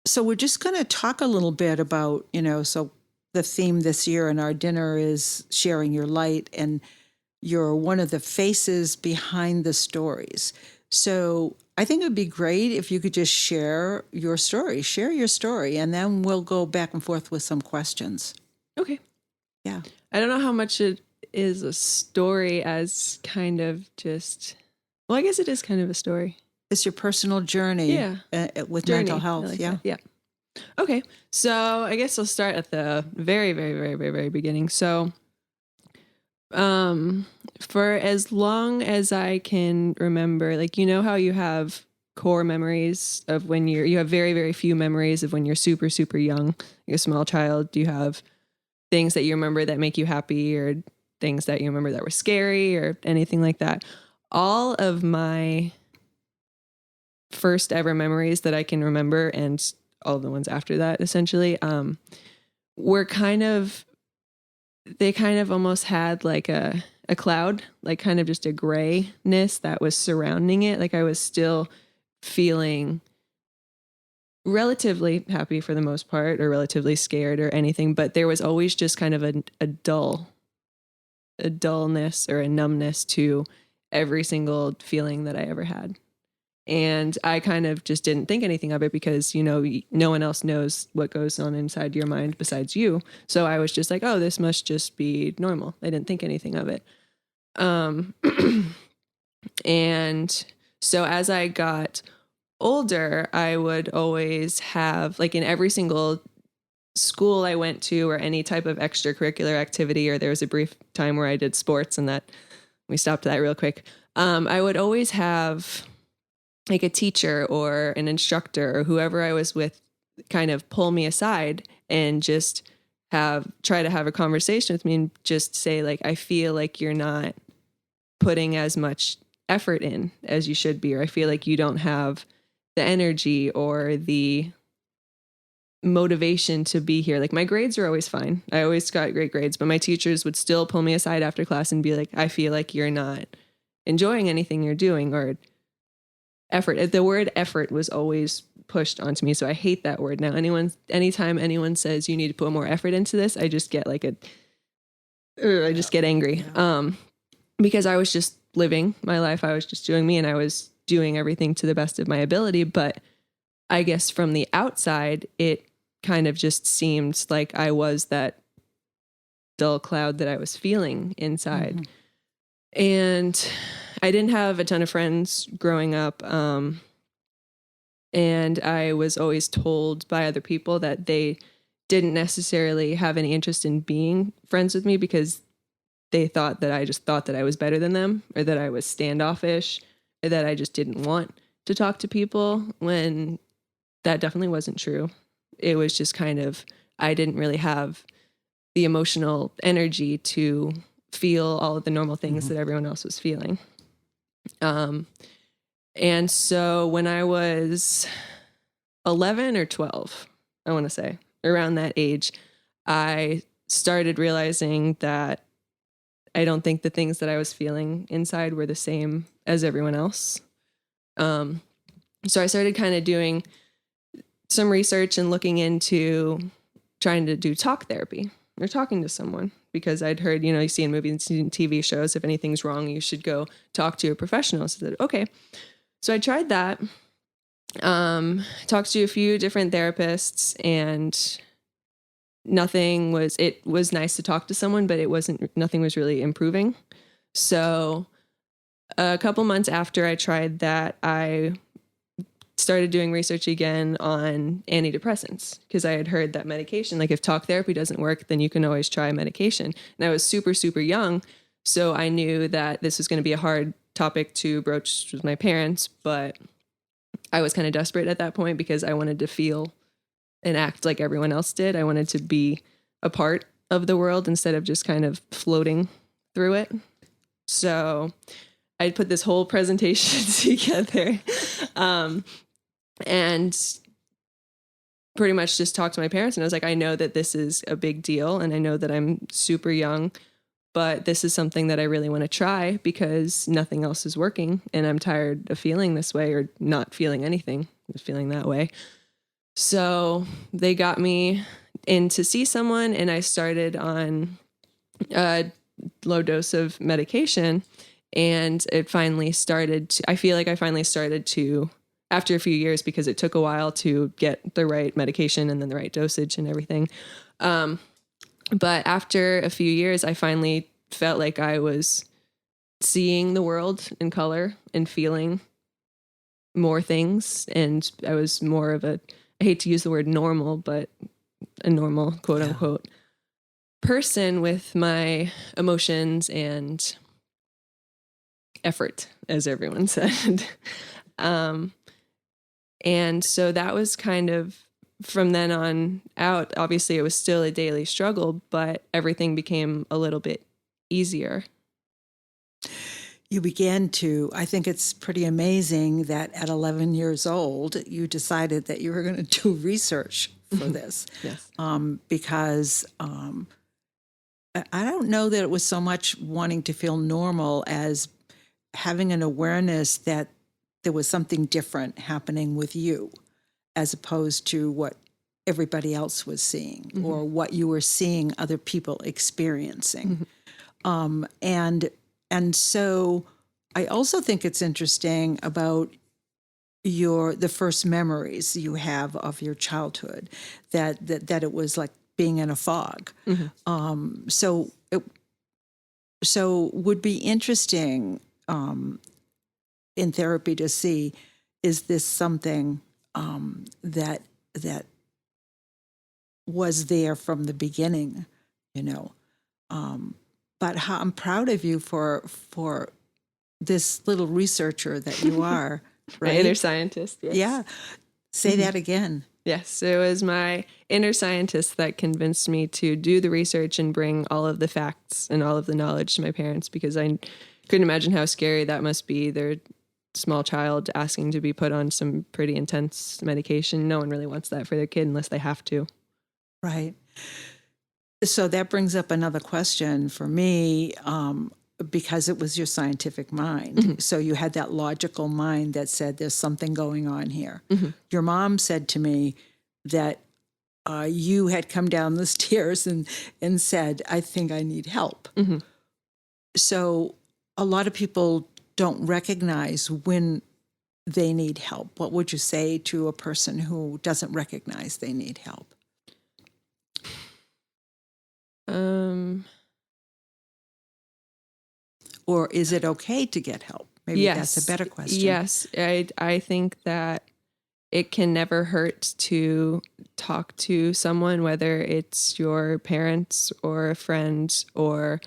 So we're just going to talk a little bit about, so the theme this year in our dinner is sharing your light, and you're one of the faces behind the stories. So I think it would be great if you could just share your story, and then we'll go back and forth with some questions. Okay. Yeah. I don't know how much it is a story as kind of just, well, I guess it is kind of a story. It's your personal journey with mental health. Like Yeah. that. Yeah. Okay. So I guess I'll start at the very, very, very, very, very beginning. So, for as long as I can remember, like, how you have core memories of when you have very, very few memories of when you're super, super young, like a small child. You have things that you remember that make you happy, or things that you remember that were scary, or anything like that. All of my first ever memories that I can remember, and all the ones after that, essentially, were they kind of almost had like a cloud, like kind of just a grayness that was surrounding it. Like I was still feeling relatively happy for the most part, or relatively scared or anything, but there was always just kind of a dullness or a numbness to every single feeling that I ever had. And I kind of just didn't think anything of it because, no one else knows what goes on inside your mind besides you. So I was just like, oh, this must just be normal. I didn't think anything of it. And so as I got older, I would always have, like, in every single school I went to, or any type of extracurricular activity, or there was a brief time where I did sports, and that we stopped that real quick. I would always have like a teacher or an instructor or whoever I was with kind of pull me aside and just try to have a conversation with me, and just say, like, I feel like you're not putting as much effort in as you should be, or I feel like you don't have the energy or the motivation to be here. Like, my grades were always fine. I always got great grades, but my teachers would still pull me aside after class and be like, I feel like you're not enjoying anything you're doing, or effort. The word effort was always pushed onto me. So I hate that word now. Anytime anyone says you need to put more effort into this, I just get like I just get angry. Yeah. Because I was just living my life. I was just doing me, and I was doing everything to the best of my ability. But I guess from the outside, it kind of just seemed like I was that dull cloud that I was feeling inside. Mm-hmm. And I didn't have a ton of friends growing up. And I was always told by other people that they didn't necessarily have any interest in being friends with me, because they thought that I just thought that I was better than them, or that I was standoffish, or that I just didn't want to talk to people, when that definitely wasn't true. It was just kind of, I didn't really have the emotional energy to feel all of the normal things mm-hmm. that everyone else was feeling. And so when I was 11 or 12, I want to say, around that age, I started realizing that I don't think the things that I was feeling inside were the same as everyone else. So I started kind of doing some research and looking into trying to do talk therapy, or talking to someone, because I'd heard, you see in movies and TV shows, if anything's wrong, you should go talk to a professional. So I said, okay. So I tried that, talked to a few different therapists, and it was nice to talk to someone, but nothing was really improving. So a couple months after I tried that, I started doing research again on antidepressants, because I had heard that medication, like if talk therapy doesn't work, then you can always try medication. And I was super, super young, so I knew that this was going to be a hard topic to broach with my parents, but I was kind of desperate at that point, because I wanted to feel and act like everyone else did. I wanted to be a part of the world instead of just kind of floating through it. So I put this whole presentation together, and pretty much just talked to my parents, and I was like, I know that this is a big deal, and I know that I'm super young, but this is something that I really want to try, because nothing else is working, and I'm tired of feeling this way, or not feeling anything, just feeling that way. So they got me in to see someone, and I started on a low dose of medication, and it finally started to, I feel like I finally started to, after a few years, because it took a while to get the right medication and then the right dosage and everything. But after a few years, I finally felt like I was seeing the world in color and feeling more things. And I was more of a, I hate to use the word normal, but a normal, quote unquote, person with my emotions and effort, as everyone said. And so that was kind of, from then on out, obviously it was still a daily struggle, but everything became a little bit easier. You began to, I think it's pretty amazing that at 11 years old, you decided that you were going to do research for this. Yes. Because I don't know that it was so much wanting to feel normal as having an awareness that there was something different happening with you as opposed to what everybody else was seeing or what you were seeing other people experiencing. And so I also think it's interesting about the first memories you have of your childhood, that it was like being in a fog. So would be interesting in therapy to see, is this something that was there from the beginning, you know? But I'm proud of you for this little researcher that you are, right? My inner scientist. Yes. Yeah. Say that again. Yes, it was my inner scientist that convinced me to do the research and bring all of the facts and all of the knowledge to my parents, because I couldn't imagine how scary that must be. Their small child asking to be put on some pretty intense medication. No one really wants that for their kid unless they have to. Right. So that brings up another question for me, because it was your scientific mind. So you had that logical mind that said there's something going on here. Your mom said to me that you had come down the stairs and said, I think I need help. So a lot of people don't recognize when they need help. What would you say to a person who doesn't recognize they need help? Or is it okay to get help? Maybe yes, that's a better question. Yes, I think that it can never hurt to talk to someone, whether it's your parents or a friend or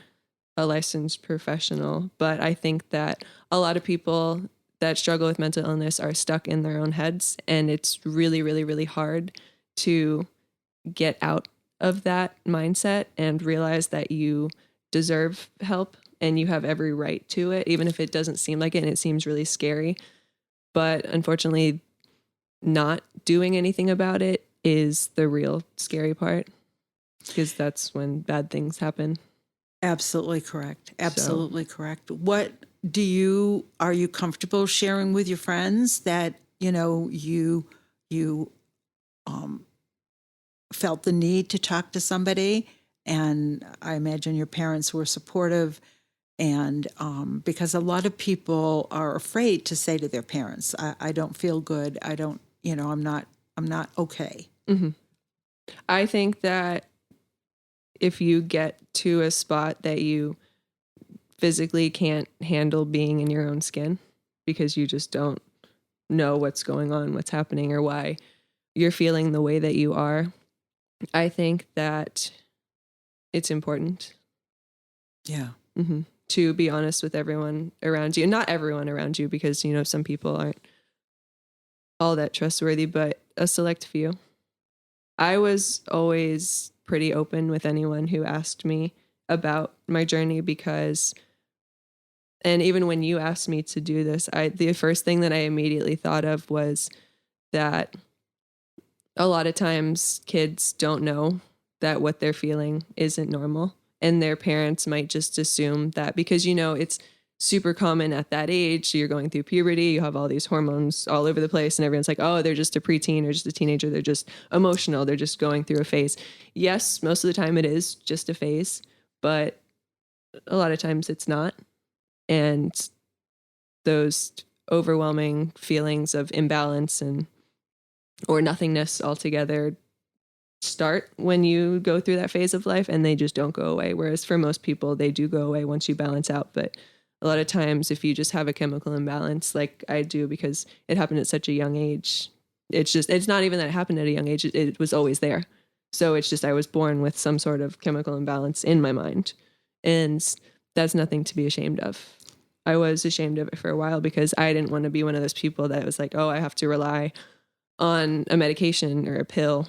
a licensed professional. But I think that a lot of people that struggle with mental illness are stuck in their own heads, and it's really, really, really hard to get out of that mindset and realize that you deserve help and you have every right to it, even if it doesn't seem like it and it seems really scary. But unfortunately, not doing anything about it is the real scary part, because that's when bad things happen. Absolutely correct. Absolutely correct. What are you comfortable sharing with your friends that, you felt the need to talk to somebody? And I imagine your parents were supportive. And because a lot of people are afraid to say to their parents, I don't feel good. I don't, I'm not okay. I think that if you get to a spot that you physically can't handle being in your own skin because you just don't know what's going on, what's happening, or why you're feeling the way that you are, I think that it's important. Yeah. To be honest with everyone around you. Not everyone around you, because, some people aren't all that trustworthy, but a select few. I was always pretty open with anyone who asked me about my journey, because, and even when you asked me to do this, the first thing that I immediately thought of was that a lot of times kids don't know that what they're feeling isn't normal. And their parents might just assume that because, super common at that age. So you're going through puberty, you have all these hormones all over the place, and everyone's like, oh, they're just a preteen or just a teenager. They're just emotional. They're just going through a phase. Yes, most of the time it is just a phase, but a lot of times it's not. And those overwhelming feelings of imbalance or nothingness altogether start when you go through that phase of life, and they just don't go away. Whereas for most people, they do go away once you balance out. But a lot of times, if you just have a chemical imbalance, like I do, because it happened at such a young age, it's not even that it happened at a young age. It was always there. So it's just, I was born with some sort of chemical imbalance in my mind. And that's nothing to be ashamed of. I was ashamed of it for a while because I didn't want to be one of those people that was like, oh, I have to rely on a medication or a pill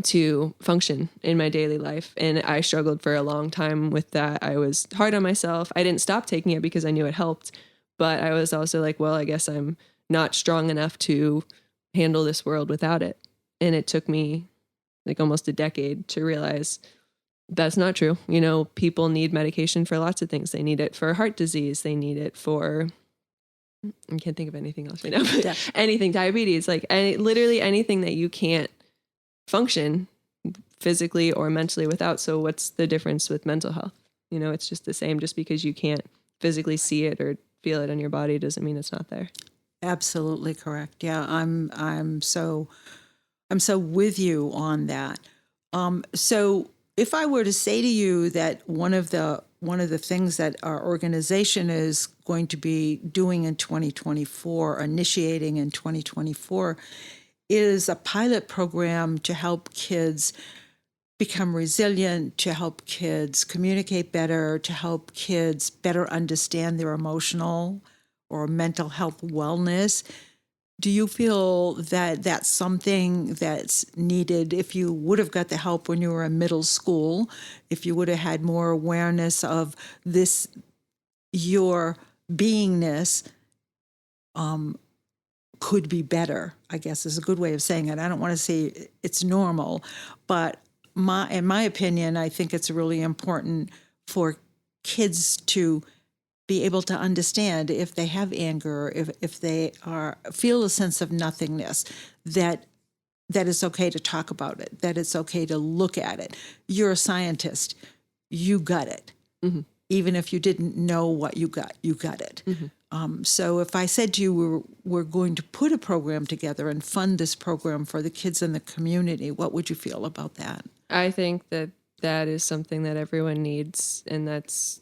to function in my daily life. And I struggled for a long time with that. I was hard on myself. I didn't stop taking it because I knew it helped, but I was also like, well, I guess I'm not strong enough to handle this world without it. And it took me like almost a decade to realize that's not true. You know, people need medication for lots of things. They need it for heart disease. They need it for, I can't think of anything else right now, but anything, diabetes, like literally anything that you can't function physically or mentally without. So what's the difference with mental health? You know, it's just the same. Just because you can't physically see it or feel it in your body doesn't mean it's not there. Absolutely correct. Yeah, I'm so with you on that. So if I were to say to you that one of the things that our organization is going to be doing in 2024, initiating in 2024, is a pilot program to help kids become resilient, to help kids communicate better, to help kids better understand their emotional or mental health wellness. Do you feel that that's something that's needed if you would have got the help when you were in middle school, if you would have had more awareness of this, your beingness could be better, I guess is a good way of saying it. I don't want to say it's normal, but in my opinion, I think it's really important for kids to be able to understand if they have anger, if they feel a sense of nothingness, that it's okay to talk about it, that it's okay to look at it. You're a scientist, you got it. Mm-hmm. Even if you didn't know what you got it. Mm-hmm. So if I said to you, we're going to put a program together and fund this program for the kids in the community, what would you feel about that? I think that is something that everyone needs, and that's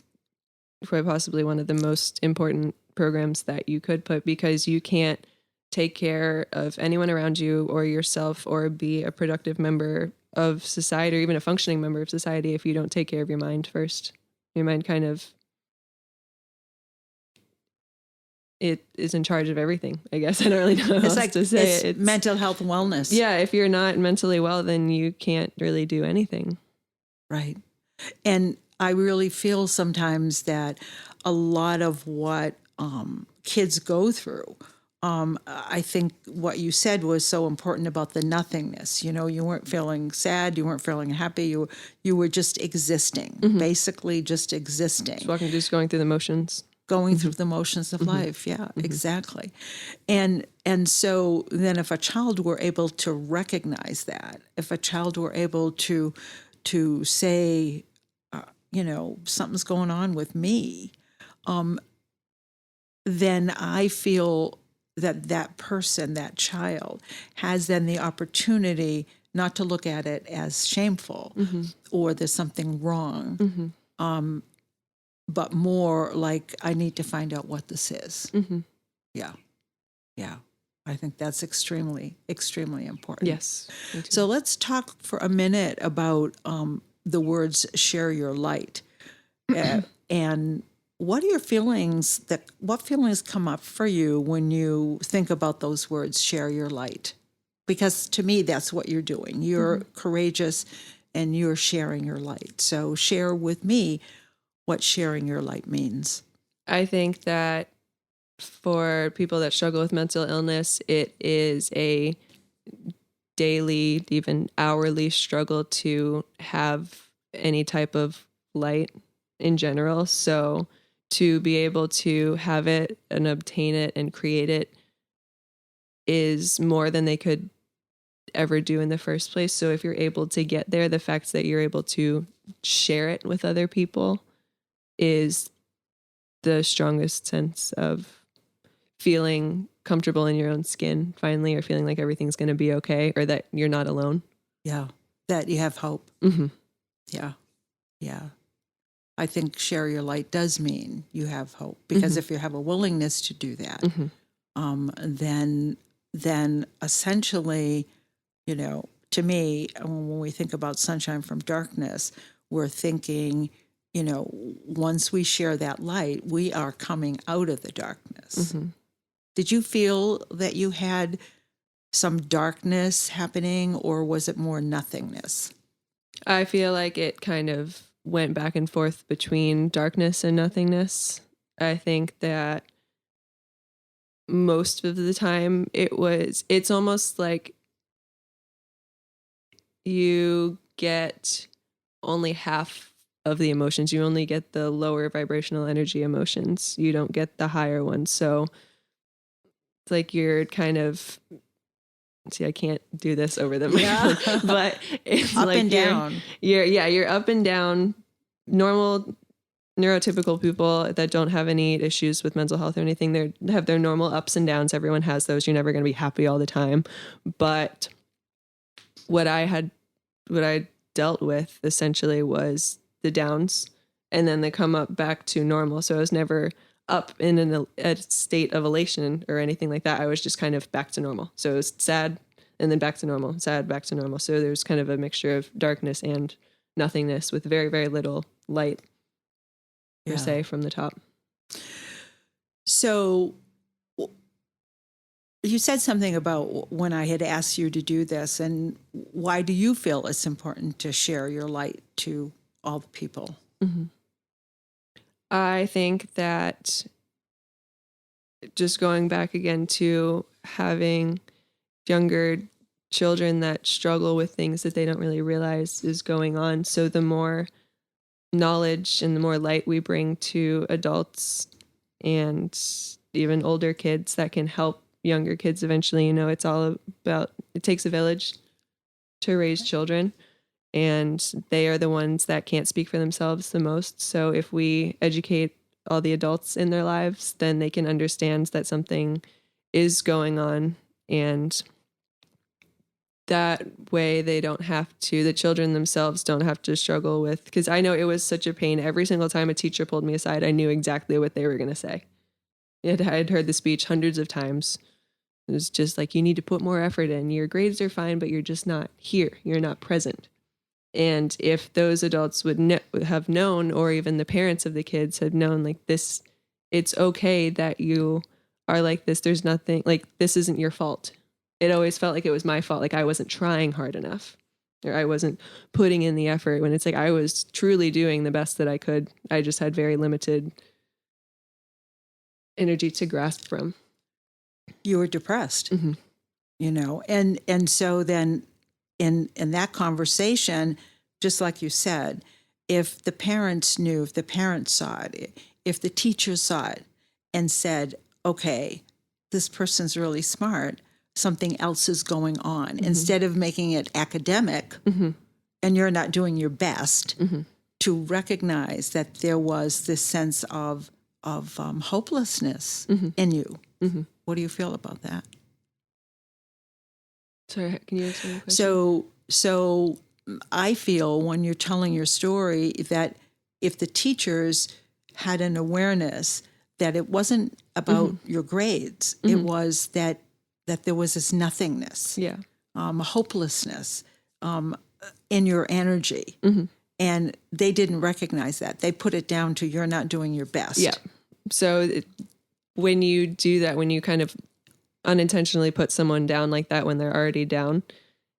quite possibly one of the most important programs that you could put, because you can't take care of anyone around you or yourself or be a productive member of society or even a functioning member of society if you don't take care of your mind first. Your mind kind of, it is in charge of everything, I guess. I don't really know how else to say it. It's mental health wellness. Yeah, if you're not mentally well, then you can't really do anything. Right. And I really feel sometimes that a lot of what kids go through, I think what you said was so important about the nothingness. You know, you weren't feeling sad, you weren't feeling happy, you were just existing, mm-hmm. basically just existing. Just going through the motions. Going through the motions of mm-hmm. life, yeah, mm-hmm. exactly. And so then if a child were able to recognize that, if a child were able to say, you know, something's going on with me, then I feel that person, that child, has then the opportunity not to look at it as shameful mm-hmm. or there's something wrong, mm-hmm. But more like, I need to find out what this is. Mm-hmm. Yeah. Yeah. I think that's extremely, extremely important. Yes. So let's talk for a minute about the words share your light. And what are your feelings, what feelings come up for you when you think about those words, share your light? Because to me, that's what you're doing. You're mm-hmm. courageous and you're sharing your light. So share with me what sharing your light means. I think that for people that struggle with mental illness, it is a daily, even hourly struggle to have any type of light in general. So to be able to have it and obtain it and create it is more than they could ever do in the first place. So if you're able to get there, the fact that you're able to share it with other people is the strongest sense of feeling comfortable in your own skin finally, or feeling like everything's going to be okay, or that you're not alone. Yeah. That you have hope. Mm-hmm. Yeah. Yeah. I think share your light does mean you have hope, because if you have a willingness to do that, then essentially, you know, to me, when we think about sunshine from darkness, we're thinking, you know, once we share that light, we are coming out of the darkness. Did you feel that you had some darkness happening, or was it more nothingness? I feel like it kind of went back and forth between darkness and nothingness. I think that most of the time it's almost like you get only half of the emotions. You only get the lower vibrational energy emotions. You don't get the higher ones. So it's like you're kind of, see, I can't do this over the microphone, but it's Up like and down. You're up and down. Normal neurotypical people that don't have any issues with mental health or anything, they have their normal ups and downs. Everyone has those. You're never going to be happy all the time. But what I dealt with essentially was the downs, and then they come up back to normal. So I was never up in a state of elation or anything like that. I was just kind of back to normal. So it was sad and then back to normal, sad, back to normal. So there's kind of a mixture of darkness and nothingness with very, very little light, per se, from the top. So you said something about when I had asked you to do this, and why do you feel it's important to share your light to all the people? I think that, just going back again to having younger children that struggle with things that they don't really realize is going on. So the more knowledge and the more light we bring to adults and even older kids that can help younger kids eventually, you know, it's all about, it takes a village to raise children, and they are the ones that can't speak for themselves the most. So if we educate all the adults in their lives, then they can understand that something is going on, and that way they don't have to, the children themselves don't have to struggle with, because I know it was such a pain. Every single time a teacher pulled me aside, I knew exactly what they were going to say. I had heard the speech hundreds of times. It was just like, you need to put more effort in. Your grades are fine, but you're just not here. You're not present. And if those adults would have known, or even the parents of the kids had known, like, this, it's okay that you are like this. There's nothing, like, this isn't your fault. It always felt like it was my fault. Like I wasn't trying hard enough, or I wasn't putting in the effort, when it's like I was truly doing the best that I could. I just had very limited energy to grasp from. You were depressed, you know, and so then in that conversation, just like you said, if the parents knew, if the parents saw it, if the teachers saw it and said, okay, this person's really smart, something else is going on, instead of making it academic and you're not doing your best, to recognize that there was this sense of hopelessness in you. What do you feel about that? Sorry, can you answer the question? So I feel, when you're telling your story, that if the teachers had an awareness that it wasn't about your grades, it was that there was this nothingness, hopelessness in your energy. And they didn't recognize that. They put it down to, you're not doing your best. Yeah. So when you do that, when you kind of unintentionally put someone down like that when they're already down,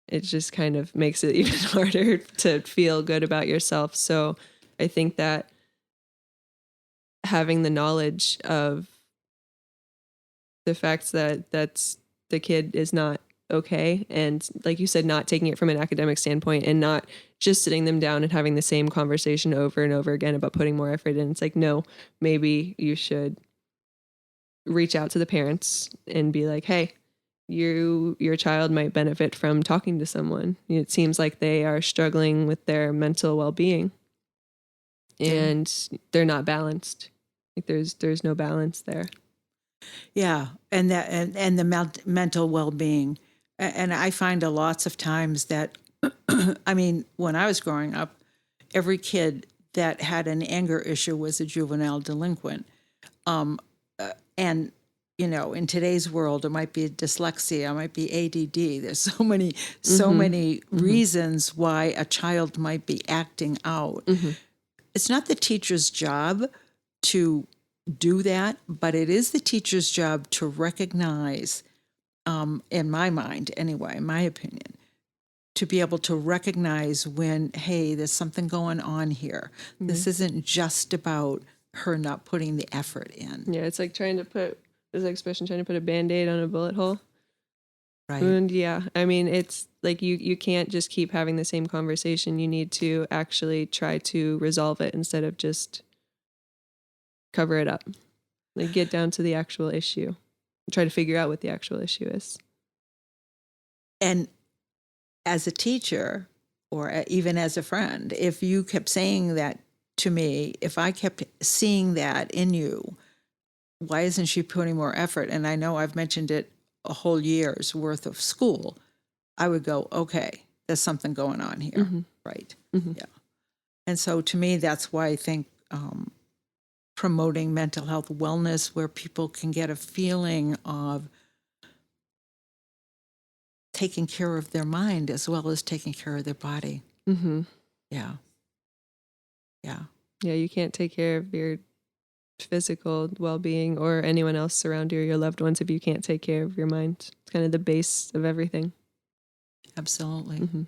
it just kind of makes it even harder to feel good about yourself. So I think that having the knowledge of the fact that the kid is not okay. And like you said, not taking it from an academic standpoint and not just sitting them down and having the same conversation over and over again about putting more effort in. It's like, no, maybe you should reach out to the parents and be like, hey, your child might benefit from talking to someone. It seems like they are struggling with their mental well-being and they're not balanced. Like there's no balance there. Yeah, and that and the mental well-being. And I find lots of times that I mean, when I was growing up, every kid that had an anger issue was a juvenile delinquent. And you know, in today's world, it might be dyslexia, it might be ADD. There's so many reasons why a child might be acting out. It's not the teacher's job to do that, but it is the teacher's job to recognize, in my mind anyway, in my opinion, to be able to recognize when, hey, there's something going on here. This isn't just about her not putting the effort in. Yeah, it's like there's the expression, trying to put a Band-Aid on a bullet hole. Right. And yeah, I mean, it's like you can't just keep having the same conversation. You need to actually try to resolve it instead of just cover it up. Like get down to the actual issue. Try to figure out what the actual issue is. And as a teacher, or even as a friend, if you kept saying that to me, if I kept seeing that in you, why isn't she putting more effort? And I know I've mentioned it a whole year's worth of school. I would go, okay, there's something going on here. Right. Yeah. And so to me, that's why I think promoting mental health wellness, where people can get a feeling of taking care of their mind as well as taking care of their body. Yeah. Yeah. Yeah, you can't take care of your physical well-being or anyone else around you or your loved ones if you can't take care of your mind. It's kind of the base of everything. Absolutely.